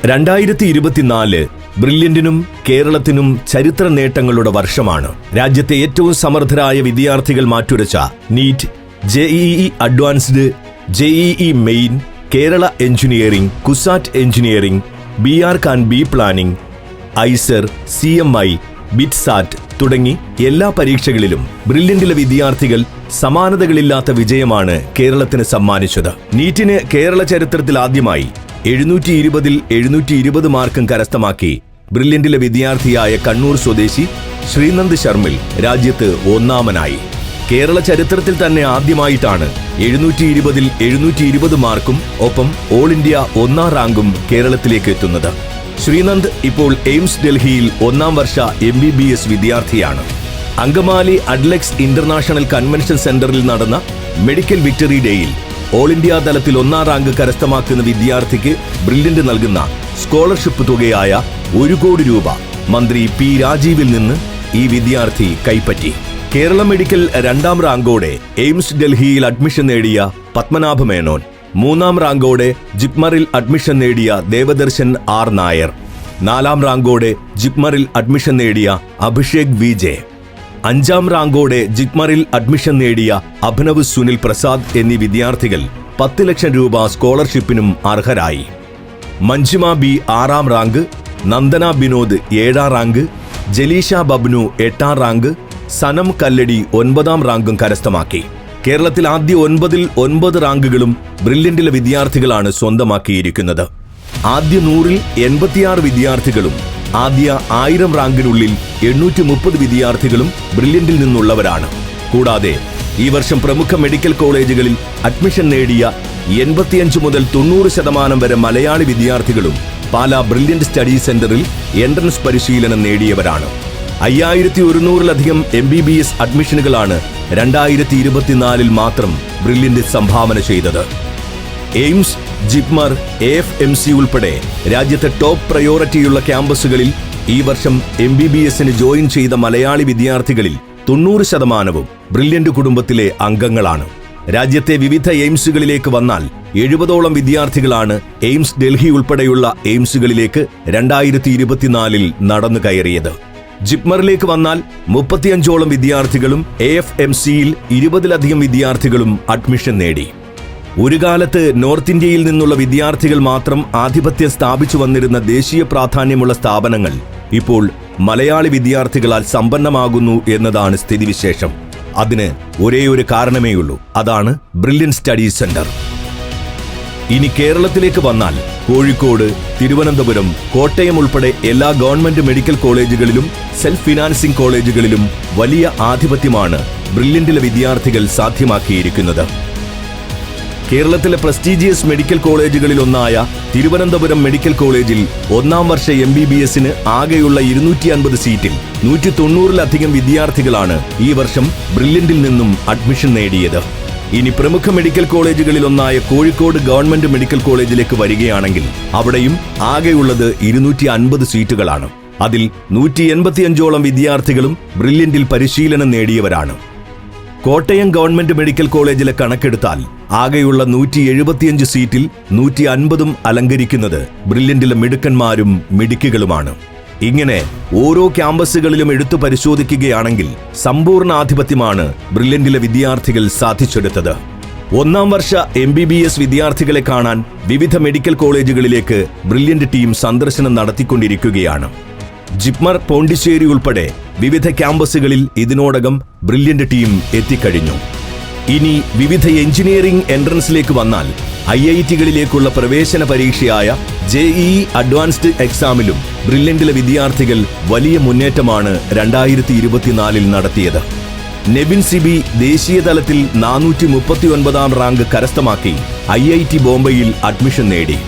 2024 ബ്രില്യന്റിനും കേരളത്തിനും ചരിത്ര നേട്ടങ്ങളുടെ വർഷമാണ്. രാജ്യത്തെ ഏറ്റവും സമർത്ഥരായ വിദ്യാർത്ഥികൾ മാറ്റുരച്ച NEET, JEE advanced, JEE main, Kerala engineering, CUSAT engineering, BRCAN planning, IISER, CMI, BITSAT തുടങ്ങി എല്ലാ പരീക്ഷകളിലും ബ്രില്യന്റിലെ വിദ്യാർത്ഥികൾ സമാനതകളില്ലാത്ത വിജയമാണ് കേരളത്തിന് സമ്മാനിച്ചത്. നീറ്റിന് കേരള ചരിത്രത്തിൽ ആദ്യമായി 720-ൽ 720 മാർക്കും കരസ്ഥമാക്കി ബ്രില്യന്റിലെ വിദ്യാർത്ഥിയായ കണ്ണൂർ സ്വദേശി ശ്രീനന്ദ് ശർമ്മിൽ രാജ്യത്ത് ഒന്നാമനായി. കേരള ചരിത്രത്തിൽ തന്നെ ആദ്യമായിട്ടാണ് 720-ൽ 720 മാർക്കും ഒപ്പം ഓൾ ഇന്ത്യ 1ാം റാങ്കും കേരളത്തിലേക്ക് എത്തുന്നത്. ശ്രീനന്ദ് ഇപ്പോൾ എയിംസ് ഡൽഹിയിൽ 1ാം വർഷ MBBS വിദ്യാർത്ഥിയാണ്. അങ്കമാലി അഡ്ലെക്സ് ഇന്റർനാഷണൽ കൺവെൻഷൻ സെന്ററിൽ നടന്ന മെഡിക്കൽ വിക്ടറി ഡേയിൽ ഓൾ ഇന്ത്യ തലത്തിൽ 1ാം റാങ്ക് കരസ്ഥമാക്കുന്ന വിദ്യാർത്ഥിക്ക് ബ്രില്യന്റ് നൽകുന്ന സ്കോളർഷിപ്പ് തുകയായ 1 കോടി രൂപ മന്ത്രി P. രാജീവിൽ നിന്ന് ഈ വിദ്യാർത്ഥി കൈപ്പറ്റി. കേരള മെഡിക്കൽ 2ാം റാങ്കോടെ എയിംസ് ഡൽഹിയിൽ അഡ്മിഷൻ നേടിയ പത്മനാഭ മേനോൻ, 3ാം റാങ്കോടെ ജിപ്മറിൽ അഡ്മിഷൻ നേടിയ ദേവദർശൻ R. നായർ, 4ാം റാങ്കോടെ ജിപ്മറിൽ അഡ്മിഷൻ നേടിയ അഭിഷേക് VJ, 5ാം റാങ്കോടെ ജിപ്മറിൽ അഡ്മിഷൻ നേടിയ അഭിനവ് സുനിൽ പ്രസാദ് എന്നീ വിദ്യാർത്ഥികൾ 10 ലക്ഷം രൂപ സ്കോളർഷിപ്പിനും അർഹരായി. മഞ്ജിമ B. 6ാം റാങ്ക്, നന്ദന ബിനോദ് 7ാം റാങ്ക്, ജലീഷ ബബ്നു 8ാം റാങ്ക്, സനം കല്ലടി 9ാം റാങ്കും കരസ്ഥമാക്കി. കേരളത്തിൽ ആദ്യ 9-ൽ 9 റാങ്കുകളും ബ്രില്യന്റിലെ വിദ്യാർത്ഥികളാണ് സ്വന്തമാക്കിയിരിക്കുന്നത്. ആദ്യ 100-ൽ 86 വിദ്യാർത്ഥികളും ആദ്യ 1000 റാങ്കിനുള്ളിൽ 830 വിദ്യാർത്ഥികളും ബ്രില്യന്റിൽ നിന്നുള്ളവരാണ്. കൂടാതെ ഈ വർഷം പ്രമുഖ മെഡിക്കൽ കോളേജുകളിൽ അഡ്മിഷൻ നേടിയ 85 മുതൽ 90% വരെ മലയാളി വിദ്യാർത്ഥികളും പാലാ ബ്രില്യന്റ് സ്റ്റഡി സെന്ററിൽ എൻട്രൻസ് പരിശീലനം നേടിയവരാണ്. 5100-ലധികം MBBS അഡ്മിഷനുകളാണ് 2024-ൽ മാത്രം ബ്രില്യന്റ് സംഭാവന ചെയ്തത്. എയിംസ്, ജിപ്മർ, AFMC ഉൾപ്പെടെ രാജ്യത്തെ ടോപ്പ് പ്രയോറിറ്റിയുള്ള ക്യാമ്പസുകളിൽ ഈ വർഷം MBBSന് ജോയിൻ ചെയ്ത മലയാളി വിദ്യാർത്ഥികളിൽ 90%വും ബ്രില്യന്റ് കുടുംബത്തിലെ അംഗങ്ങളാണ്. രാജ്യത്തെ വിവിധ എയിംസുകളിലേക്ക് വന്നാൽ 70ഓളം വിദ്യാർത്ഥികളാണ് എയിംസ് ഡൽഹി ഉൾപ്പെടെയുള്ള എയിംസുകളിലേക്ക് 2024-ൽ നടന്നു കയറിയത്. ജിപ്മറിലേക്ക് വന്നാൽ 35ഓളം വിദ്യാർത്ഥികളും AFMCയിൽ 20-ലധികം വിദ്യാർത്ഥികളും അഡ്മിഷൻ നേടി. ഒരു കാലത്ത് നോർത്ത് ഇന്ത്യയിൽ നിന്നുള്ള വിദ്യാർത്ഥികൾ മാത്രം ആധിപത്യം സ്ഥാപിച്ചു വന്നിരുന്ന ദേശീയ പ്രാധാന്യമുള്ള സ്ഥാപനങ്ങൾ ഇപ്പോൾ മലയാളി വിദ്യാർത്ഥികളാൽ സമ്പന്നമാകുന്നു എന്നതാണ് സ്ഥിതിവിശേഷം. അതിന് ഒരേയൊരു കാരണമേയുള്ളൂ, അതാണ് ബ്രില്യന്റ് സ്റ്റഡി സെന്റർ. ഇനി കേരളത്തിലേക്ക് വന്നാൽ കോഴിക്കോട്, തിരുവനന്തപുരം, കോട്ടയം ഉൾപ്പെടെ എല്ലാ ഗവൺമെന്റ് മെഡിക്കൽ കോളേജുകളിലും സെൽഫ് ഫിനാൻസിംഗ് കോളേജുകളിലും വലിയ ആധിപത്യമാണ് ബ്രില്യന്റിലെ വിദ്യാർത്ഥികൾ സാധ്യമാക്കിയിരിക്കുന്നത്. കേരളത്തിലെ പ്രസ്റ്റീജിയസ് മെഡിക്കൽ കോളേജുകളിൽ ഒന്നായ തിരുവനന്തപുരം മെഡിക്കൽ കോളേജിൽ 1ാം വർഷ MBBSന് ആകെയുള്ള 250 സീറ്റിൽ 190-ലധികം വിദ്യാർത്ഥികളാണ് ഈ വർഷം ബ്രില്യന്റിൽ നിന്നും അഡ്മിഷൻ നേടിയത്. ഇനി പ്രമുഖ മെഡിക്കൽ കോളേജുകളിൽ ഒന്നായ കോഴിക്കോട് ഗവൺമെന്റ് മെഡിക്കൽ കോളേജിലേക്ക് വരികയാണെങ്കിൽ അവിടെയും ആകെയുള്ളത് 250 സീറ്റുകളാണ്. അതിൽ 185ഓളം വിദ്യാർത്ഥികളും ബ്രില്യന്റിൽ പരിശീലനം നേടിയവരാണ്. കോട്ടയം ഗവൺമെന്റ് മെഡിക്കൽ കോളേജിലെ കണക്കെടുത്താൽ ആകെയുള്ള 175 സീറ്റിൽ 150ഉം അലങ്കരിക്കുന്നത് ബ്രില്യന്റിലെ മിടുക്കന്മാരും മിടുക്കികളുമാണ്. ഇങ്ങനെ ഓരോ ക്യാമ്പസുകളിലും എടുത്തു പരിശോധിക്കുകയാണെങ്കിൽ സമ്പൂർണ്ണ ആധിപത്യമാണ് ബ്രില്യന്റിലെ വിദ്യാർത്ഥികൾ സാധിച്ചെടുത്തത്. 1ാം വർഷ MBBS വിദ്യാർത്ഥികളെ കാണാൻ വിവിധ മെഡിക്കൽ കോളേജുകളിലേക്ക് ബ്രില്യന്റ് ടീം സന്ദർശനം നടത്തിക്കൊണ്ടിരിക്കുകയാണ്. ജിപ്മർ, പോണ്ടിച്ചേരി ഉൾപ്പെടെ വിവിധ ക്യാമ്പസുകളിൽ ഇതിനോടകം ബ്രില്യന്റ് ടീം എത്തിക്കഴിഞ്ഞു. ഇനി വിവിധ എഞ്ചിനീയറിംഗ് എൻട്രൻസിലേക്ക് വന്നാൽ IIT-കളിലേക്കുള്ള പ്രവേശന പരീക്ഷയായ JEE അഡ്വാൻസ്ഡ് എക്സാമിലും ബ്രില്യന്റിലെ വിദ്യാർത്ഥികൾ വലിയ മുന്നേറ്റമാണ് 2024-ൽ നടത്തിയത്. നെബിൻ സിബി ദേശീയ തലത്തിൽ 439ാം റാങ്ക് കരസ്ഥമാക്കി IIT ബോംബെയിൽ അഡ്മിഷൻ നേടി.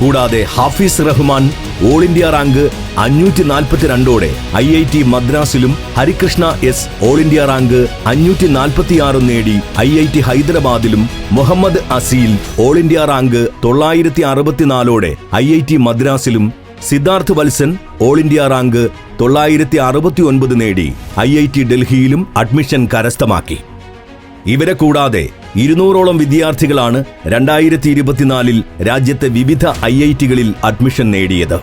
കൂടാതെ Hafiz Rahman all India rank 542ഓടെ IIT മദ്രാസിലും Harikrishna S all India rank 546 നേടി IIT ഹൈദരാബാദിലും, Muhammad Aseel all India rank 964ഓടെ IIT മദ്രാസിലും, Siddharth Vatsan all India rank 969 നേടി IIT ഡൽഹിയിലും അഡ്മിഷൻ കരസ്ഥമാക്കി. ഇവരെ കൂടാതെ 200ഓളം വിദ്യാർത്ഥികളാണ് 2024 രാജ്യത്തെ വിവിധ IITകളിൽ അഡ്മിഷൻ നേടിയത്.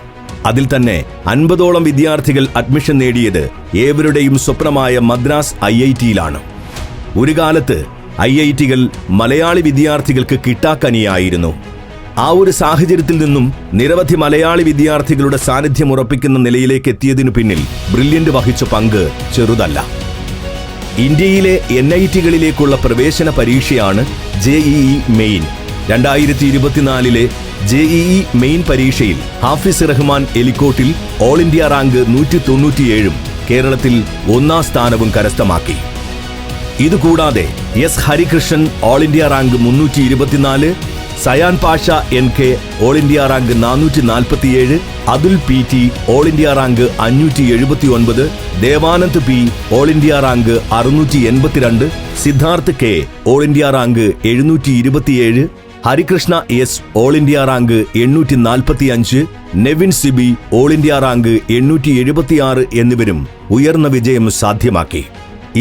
അതിൽ തന്നെ 50ഓളം വിദ്യാർത്ഥികൾ അഡ്മിഷൻ നേടിയത് ഏവരുടെയും സ്വപ്നമായ മദ്രാസ് IITയിലാണ്. ഒരു കാലത്ത് IITകൾ മലയാളി വിദ്യാർത്ഥികൾക്ക് കിട്ടാക്കനിയായിരുന്നു. ആ ഒരു സാഹചര്യത്തിൽ നിന്നും നിരവധി മലയാളി വിദ്യാർത്ഥികളുടെ സാന്നിധ്യം ഉറപ്പിക്കുന്ന നിലയിലേക്ക് എത്തിയതിനു പിന്നിൽ ബ്രില്യന്റ് വഹിച്ച പങ്ക് ചെറുതല്ല. ഇന്ത്യയിലെ NITകളിലേക്കുള്ള പ്രവേശന പരീക്ഷയാണ് JEE മെയിൻ. 2024 JEE മെയിൻ പരീക്ഷയിൽ Hafiz Rahman Elikkottil all India rank 197 കേരളത്തിൽ 1ാം സ്ഥാനവും കരസ്ഥമാക്കി. ഇതുകൂടാതെ S Harikrishnan all India rank 324, Sayan Pasha NK all India rank 447, Athul PT all India rank 579, Devanand P all India rank 682, Siddharth K all India rank 727, Harikrishna S all India rank 845, Nevin Sibi all India rank 876 എന്നിവരും ഉയർന്ന വിജയം സാധ്യമാക്കി.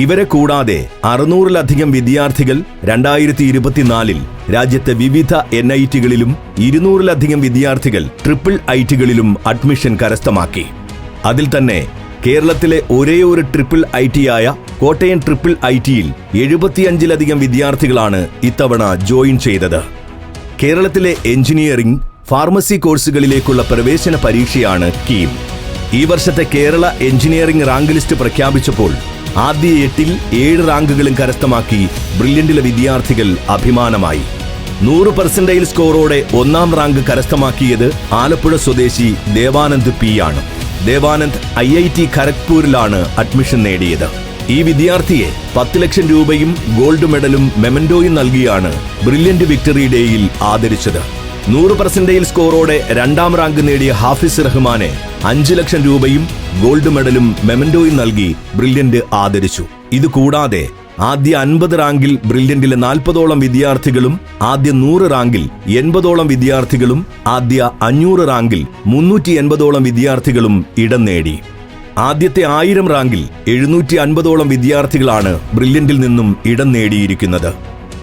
ഇവരെ കൂടാതെ 600-ലധികം വിദ്യാർത്ഥികൾ 2024 രാജ്യത്തെ വിവിധ NITകളിലും 200-ലധികം വിദ്യാർത്ഥികൾ ട്രിപ്പിൾ ITകളിലും അഡ്മിഷൻ കരസ്ഥമാക്കി. അതിൽ തന്നെ കേരളത്തിലെ ഒരേയൊരു ട്രിപ്പിൾ ITയായ കോട്ടയം ട്രിപ്പിൾ ITയിൽ 75-ലധികം വിദ്യാർത്ഥികളാണ് ഇത്തവണ ജോയിൻ ചെയ്തത്. കേരളത്തിലെ എഞ്ചിനീയറിംഗ്, ഫാർമസി കോഴ്സുകളിലേക്കുള്ള പ്രവേശന പരീക്ഷയാണ് കീം. ഈ വർഷത്തെ കേരള എഞ്ചിനീയറിംഗ് റാങ്ക് ലിസ്റ്റ് പ്രഖ്യാപിച്ചപ്പോൾ ആദ്യ 8ൽ 7 റാങ്കുകളും കരസ്ഥമാക്കി ബ്രില്യന്റിലെ വിദ്യാർത്ഥികൾ അഭിമാനമായി. 100% സ്കോറോടെ 1ാം റാങ്ക് കരസ്ഥമാക്കിയത് ആലപ്പുഴ സ്വദേശി ദേവാനന്ദ് P ആണ്. ദേവാനന്ദ് IIT ഖരഗ്പൂരിലാണ് അഡ്മിഷൻ നേടിയത്. ഈ വിദ്യാർത്ഥിയെ 10 ലക്ഷം രൂപയും ഗോൾഡ് മെഡലും മെമന്റോയും നൽകിയാണ് ബ്രില്യന്റ് വിക്ടറി ഡേയിൽ ആദരിച്ചത്. 100% സ്കോറോടെ 2ാം റാങ്ക് നേടിയ ഹാഫിസ് റഹ്മാനെ 5 ലക്ഷം രൂപയും ഗോൾഡ് മെഡലും മെമന്റോയും നൽകി ബ്രില്യന്റ് ആദരിച്ചു. ഇതുകൂടാതെ ആദ്യ 50 റാങ്കിൽ ബ്രില്യന്റിലെ 40ഓളം വിദ്യാർത്ഥികളും ആദ്യ 100 റാങ്കിൽ 80ഓളം വിദ്യാർത്ഥികളും ആദ്യ 500 റാങ്കിൽ 380ഓളം വിദ്യാർത്ഥികളും ഇടം നേടി. ആദ്യത്തെ 1000 റാങ്കിൽ 750ഓളം വിദ്യാർത്ഥികളാണ് ബ്രില്യന്റിൽ നിന്നും ഇടം നേടിയിരിക്കുന്നത്.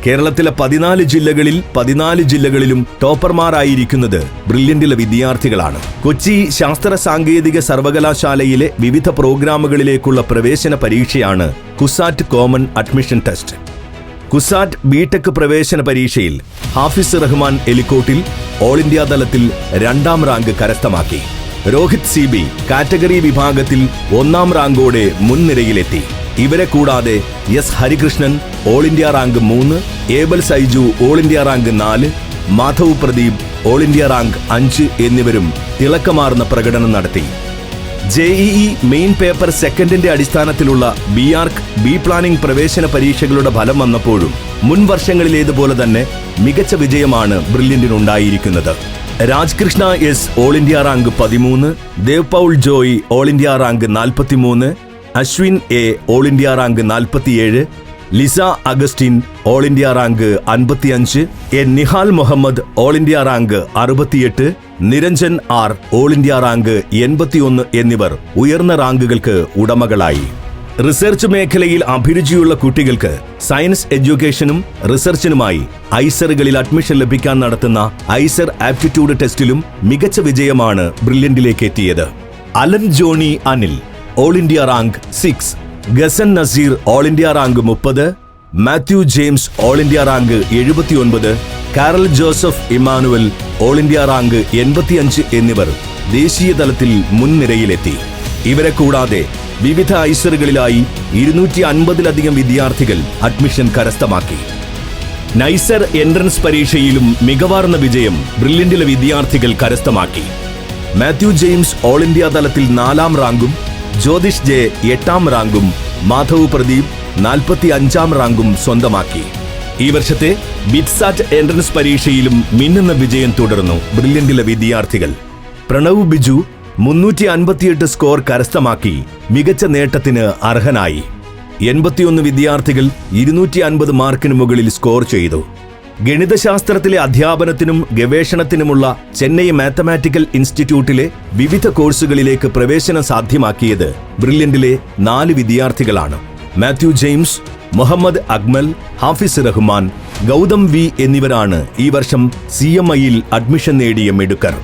കേരളത്തിലെ 14 ജില്ലകളിൽ 14 ജില്ലകളിലും ടോപ്പർമാരായിരിക്കുന്നത് ബ്രില്യന്റിലെ വിദ്യാർത്ഥികളാണ്. കൊച്ചി ശാസ്ത്ര സാങ്കേതിക സർവകലാശാലയിലെ വിവിധ പ്രോഗ്രാമുകളിലേക്കുള്ള പ്രവേശന പരീക്ഷയാണ് CUSAT common admission test. CUSAT BTech പ്രവേശന പരീക്ഷയിൽ ഹാഫിസ് റഹ്മാൻ എലിക്കോട്ടിൽ ഓൾ ഇന്ത്യ തലത്തിൽ 2ാം റാങ്ക് കരസ്ഥമാക്കി. രോഹിത് CB കാറ്റഗറി വിഭാഗത്തിൽ 1ാം റാങ്കോടെ മുൻനിരയിലെത്തി. ഇവരെ കൂടാതെ S Harikrishnan all India rank 3, Abel Saiju all India rank 4, Madhav Pradeep all India rank 5 എന്നിവരും തിളക്കമാർന്ന പ്രകടനം നടത്തി. JEE മെയിൻ പേപ്പർ സെക്കൻഡിന്റെ അടിസ്ഥാനത്തിലുള്ള BARC B പ്ലാനിംഗ് പ്രവേശന പരീക്ഷകളുടെ ഫലം വന്നപ്പോഴും മുൻ വർഷങ്ങളിലേതുപോലെ തന്നെ മികച്ച വിജയമാണ് ബ്രില്യന്റിനുണ്ടായിരിക്കുന്നത്. Rajkrishna S all India rank 13, Dev Paul Joy all India rank 43, Ashwin A all India rank 47, Lisa Augustine all India rank 55, Nihal Muhammad all India rank 68, Niranjan R all India rank 81 എന്നിവർ ഉയർന്ന റാങ്കുകൾക്ക് ഉടമകളായി. റിസർച്ച് മേഖലയിൽ അഭിരുചിയുള്ള കുട്ടികൾക്ക് സയൻസ് എഡ്യൂക്കേഷനും റിസർച്ചിനുമായി ഐസറുകളിൽ അഡ്മിഷൻ ലഭിക്കാൻ നടത്തുന്ന ഐസർ ആപ്റ്റിറ്റ്യൂഡ് ടെസ്റ്റിലും മികച്ച വിജയമാണ് ബ്രില്യന്റിലേക്ക് എത്തിയത്. Alan Johnny Anil all India rank 6, Gasan Nazeer all India rank 30, Mathew James all India rank 79, Carol Joseph Emmanuel all India rank 85 എന്നിവർ ദേശീയ തലത്തിൽ മുൻനിരയിലെത്തി. ഇവരെ കൂടാതെ വിവിധ ഐസറുകളിലായി 250-ലധികം വിദ്യാർത്ഥികൾ അഡ്മിഷൻ കരസ്ഥമാക്കി. നൈസർ എൻട്രൻസ് പരീക്ഷയിലും മികവാർന്ന വിജയം ബ്രില്യന്റിലെ വിദ്യാർത്ഥികൾ കരസ്ഥമാക്കി. മാത്യു ജെയിംസ് ഓൾ ഇന്ത്യ തലത്തിൽ 4ാം റാങ്കും, ജ്യോതിഷ് ജെ 8ാം റാങ്കും, മാധവ് പ്രദീപ് 45ാം റാങ്കും സ്വന്തമാക്കി. ഈ വർഷത്തെ ബിറ്റ്സാറ്റ് എൻട്രൻസ് പരീക്ഷയിലും മിന്നുന്ന വിജയം തുടർന്നു ബ്രില്യന്റിലെ വിദ്യാർത്ഥികൾ. പ്രണവ് ബിജു 358 സ്കോർ കരസ്ഥമാക്കി മികച്ച നേട്ടത്തിന് അർഹനായി. 81 വിദ്യാർത്ഥികൾ 250 മാർക്കിന് മുകളിൽ സ്കോർ ചെയ്തു. ഗണിതശാസ്ത്രത്തിലെ അധ്യാപനത്തിനും ഗവേഷണത്തിനുമുള്ള ചെന്നൈ മാത്തമാറ്റിക്കൽ ഇൻസ്റ്റിറ്റ്യൂട്ടിലെ വിവിധ കോഴ്സുകളിലേക്ക് പ്രവേശനം സാധ്യമാക്കിയത് ബ്രില്യന്റിലെ 4 വിദ്യാർത്ഥികളാണ്. മാത്യു ജെയിംസ്, മുഹമ്മദ് അക്മൽ, ഹാഫിസ് റഹ്മാൻ, ഗൗതം വി എന്നിവരാണ് ഈ വർഷം CMIയിൽ അഡ്മിഷൻ നേടിയ മിടുക്കർ.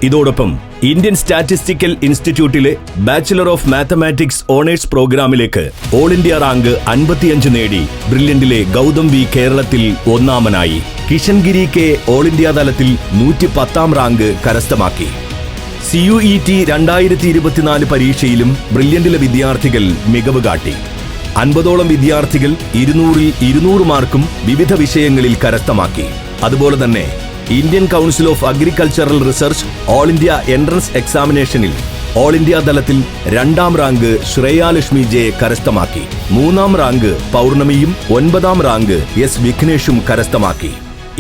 ഇതോടൊപ്പം ഇന്ത്യൻ സ്റ്റാറ്റിസ്റ്റിക്കൽ ഇൻസ്റ്റിറ്റ്യൂട്ടിലെ ബാച്ചിലർ ഓഫ് മാത്തമാറ്റിക്സ് ഓണേഴ്സ് പ്രോഗ്രാമിലേക്ക് ഓൾ ഇന്ത്യ റാങ്ക് 55 നേടി ബ്രില്യന്റിലെ ഗൗതം വി കേരളത്തിൽ ഒന്നാമനായി. കിഷൻഗിരി കെ ഓൾ ഇന്ത്യ തലത്തിൽ 110ാം റാങ്ക് കരസ്ഥമാക്കി. CUET 2024 പരീക്ഷയിലും ബ്രില്യന്റിലെ വിദ്യാർത്ഥികൾ മികവ് കാട്ടി. 50ഓളം വിദ്യാർത്ഥികൾ 200-ൽ 200 മാർക്കും വിവിധ വിഷയങ്ങളിൽ കരസ്ഥമാക്കി. അതുപോലെ തന്നെ Indian council of agricultural research all India entrance എക്സാമിനേഷനിൽ ഓൾ ഇന്ത്യ തലത്തിൽ 2ാം റാങ്ക് ശ്രേയാലക്ഷ്മി ജെ കരസ്ഥമാക്കി. 3ാം റാങ്ക് പൗർണമിയും 9ാം റാങ്ക് S വിഘ്നേഷും കരസ്ഥമാക്കി.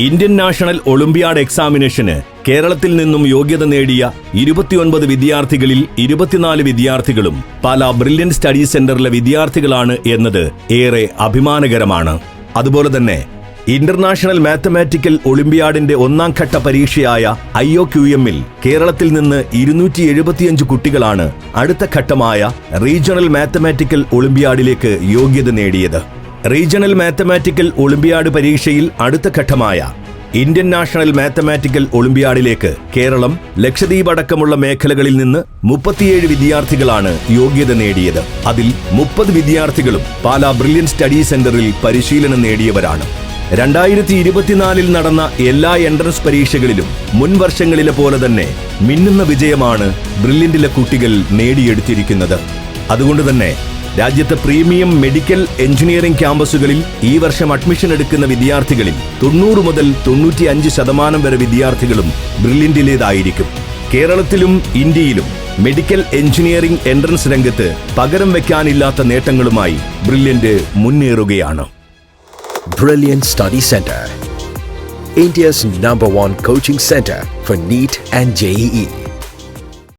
ഇന്ത്യൻ നാഷണൽ ഒളിമ്പ്യാഡ് എക്സാമിനേഷന് കേരളത്തിൽ നിന്നും യോഗ്യത നേടിയ 29 വിദ്യാർത്ഥികളിൽ 24 വിദ്യാർത്ഥികളും പാലാ ബ്രില്യന്റ് സ്റ്റഡി സെന്ററിലെ വിദ്യാർത്ഥികളാണ് എന്നത് ഏറെ അഭിമാനകരമാണ്. അതുപോലെ തന്നെ ഇന്റർനാഷണൽ മാത്തമാറ്റിക്കൽ ഒളിമ്പ്യാഡിന്റെ 1ാം ഘട്ട പരീക്ഷയായ IOQM-ൽ കേരളത്തിൽ നിന്ന് 275 കുട്ടികളാണ് അടുത്ത ഘട്ടമായ റീജിയണൽ മാത്തമാറ്റിക്കൽ ഒളിമ്പ്യാഡിലേക്ക് യോഗ്യത നേടിയത്. റീജിയണൽ മാത്തമാറ്റിക്കൽ ഒളിമ്പ്യാഡ് പരീക്ഷയിൽ അടുത്ത ഘട്ടമായ ഇന്ത്യൻ നാഷണൽ മാത്തമാറ്റിക്കൽ ഒളിമ്പ്യാഡിലേക്ക് കേരളം, ലക്ഷദ്വീപ് അടക്കമുള്ള മേഖലകളിൽ നിന്ന് 37 വിദ്യാർത്ഥികളാണ് യോഗ്യത നേടിയത്. അതിൽ 30 വിദ്യാർത്ഥികളും പാലാ ബ്രില്യന്റ് സ്റ്റഡി സെന്ററിൽ പരിശീലനം നേടിയവരാണ്. 2024-ൽ നടന്ന എല്ലാ എൻട്രൻസ് പരീക്ഷകളിലും മുൻ വർഷങ്ങളിലെ പോലെ തന്നെ മിന്നുന്ന വിജയമാണ് ബ്രില്യന്റിലെ കുട്ടികൾ നേടിയെടുത്തിരിക്കുന്നത്. അതുകൊണ്ട് തന്നെ രാജ്യത്തെ പ്രീമിയം മെഡിക്കൽ എഞ്ചിനീയറിംഗ് ക്യാമ്പസുകളിൽ ഈ വർഷം അഡ്മിഷൻ എടുക്കുന്ന വിദ്യാർത്ഥികളിൽ 90 മുതൽ 95% വരെ വിദ്യാർത്ഥികളും ബ്രില്യന്റിലേതായിരിക്കും. കേരളത്തിലും ഇന്ത്യയിലും മെഡിക്കൽ എഞ്ചിനീയറിംഗ് എൻട്രൻസ് രംഗത്ത് പകരം വയ്ക്കാനില്ലാത്ത നേട്ടങ്ങളുമായി ബ്രില്യന്റ് മുന്നേറുകയാണ്. Brilliant Study Center, India's #1 coaching center for NEET and JEE.